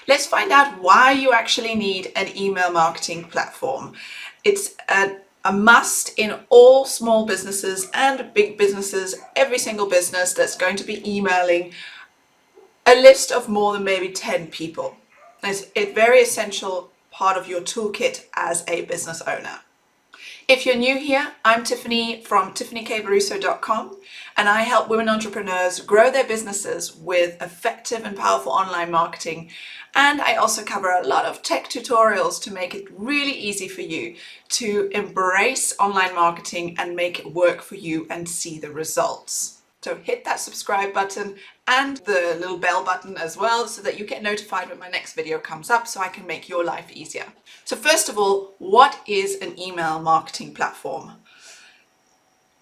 Let's find out why you actually need an email marketing platform. It's a must in all small businesses and big businesses, every single business that's going to be emailing a list of more than maybe 10 people. It's a very essential part of your toolkit as a business owner. If you're new here, I'm Tiffany from tiffanycaruso.com, and I help women entrepreneurs grow their businesses with effective and powerful online marketing. And I also cover a lot of tech tutorials to make it really easy for you to embrace online marketing and make it work for you and see the results. So hit that subscribe button and the little bell button as well so that you get notified when my next video comes up so I can make your life easier. So first of all, what is an email marketing platform?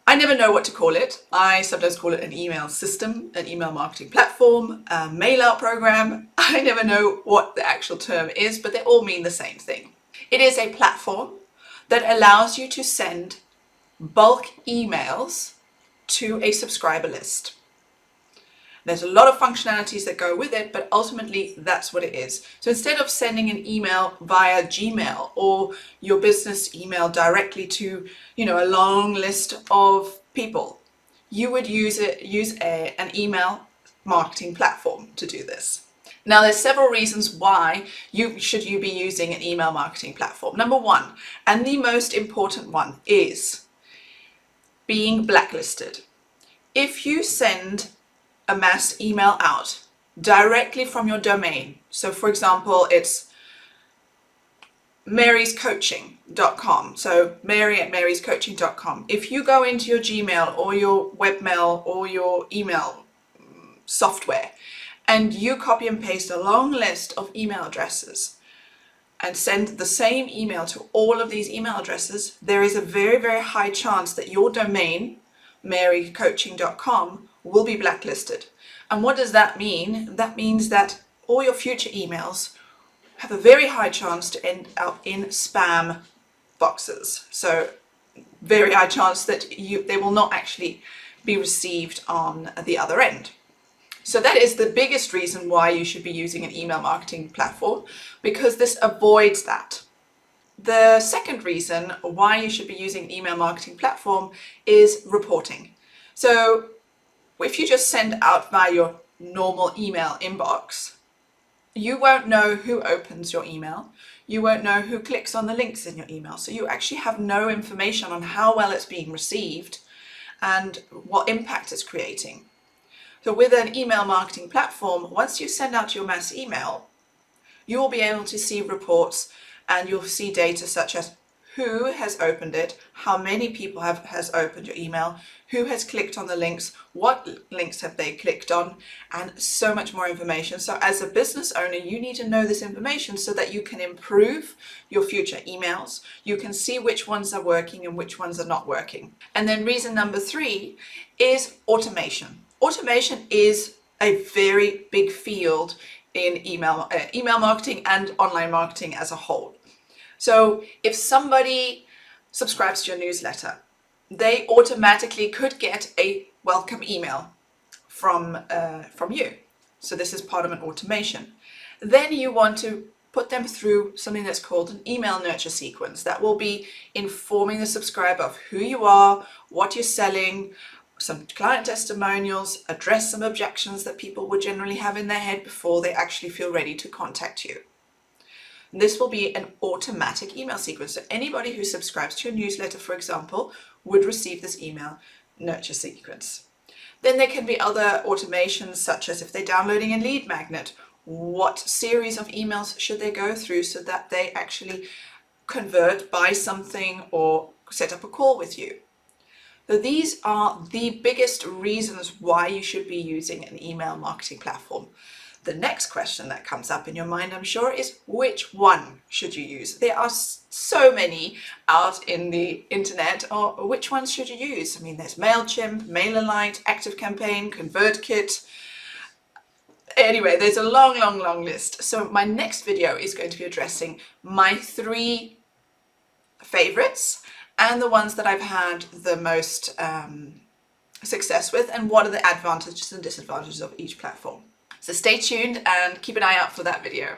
I never know what to call it. I sometimes call it an email system, an email marketing platform, a mail out program. I never know what the actual term is, but they all mean the same thing. It is a platform that allows you to send bulk emails to a subscriber list. There's a lot of functionalities that go with it, but ultimately that's what it is. So instead of sending an email via Gmail or your business email directly to, a long list of people, you would use an email marketing platform to do this. Now, there's several reasons why you should be using an email marketing platform. Number one, and the most important one, is being blacklisted. If you send a mass email out directly from your domain, so for example, it's maryscoaching.com, so mary@maryscoaching.com. If you go into your Gmail or your webmail or your email software and you copy and paste a long list of email addresses and send the same email to all of these email addresses, there is a very, very high chance that your domain, marycoaching.com, will be blacklisted. And what does that mean? That means that all your future emails have a very high chance to end up in spam boxes. So very high chance that they will not actually be received on the other end. So that is the biggest reason why you should be using an email marketing platform, because this avoids that. The second reason why you should be using an email marketing platform is reporting. So if you just send out via your normal email inbox, you won't know who opens your email. You won't know who clicks on the links in your email. So you actually have no information on how well it's being received and what impact it's creating. So with an email marketing platform, once you send out your mass email, you will be able to see reports and you'll see data such as who has opened it, how many people has opened your email, who has clicked on the links, what links have they clicked on, and so much more information. So as a business owner, you need to know this information so that you can improve your future emails. You can see which ones are working and which ones are not working. And then reason number three is automation. Automation is a very big field in email marketing and online marketing as a whole. So if somebody subscribes to your newsletter, they automatically could get a welcome email from you. So this is part of an automation. Then you want to put them through something that's called an email nurture sequence that will be informing the subscriber of who you are, what you're selling, some client testimonials, address some objections that people would generally have in their head before they actually feel ready to contact you. This will be an automatic email sequence. So anybody who subscribes to your newsletter, for example, would receive this email nurture sequence. Then there can be other automations, such as if they're downloading a lead magnet, what series of emails should they go through so that they actually convert, buy something, or set up a call with you. So these are the biggest reasons why you should be using an email marketing platform. The next question that comes up in your mind, I'm sure, is which one should you use? There are so many out in the internet, or which ones should you use? I mean, there's MailChimp, MailerLite, ActiveCampaign, ConvertKit. Anyway, there's a long, long, long list. So my next video is going to be addressing my 3 favorites and the ones that I've had the most success with, and what are the advantages and disadvantages of each platform. So stay tuned and keep an eye out for that video.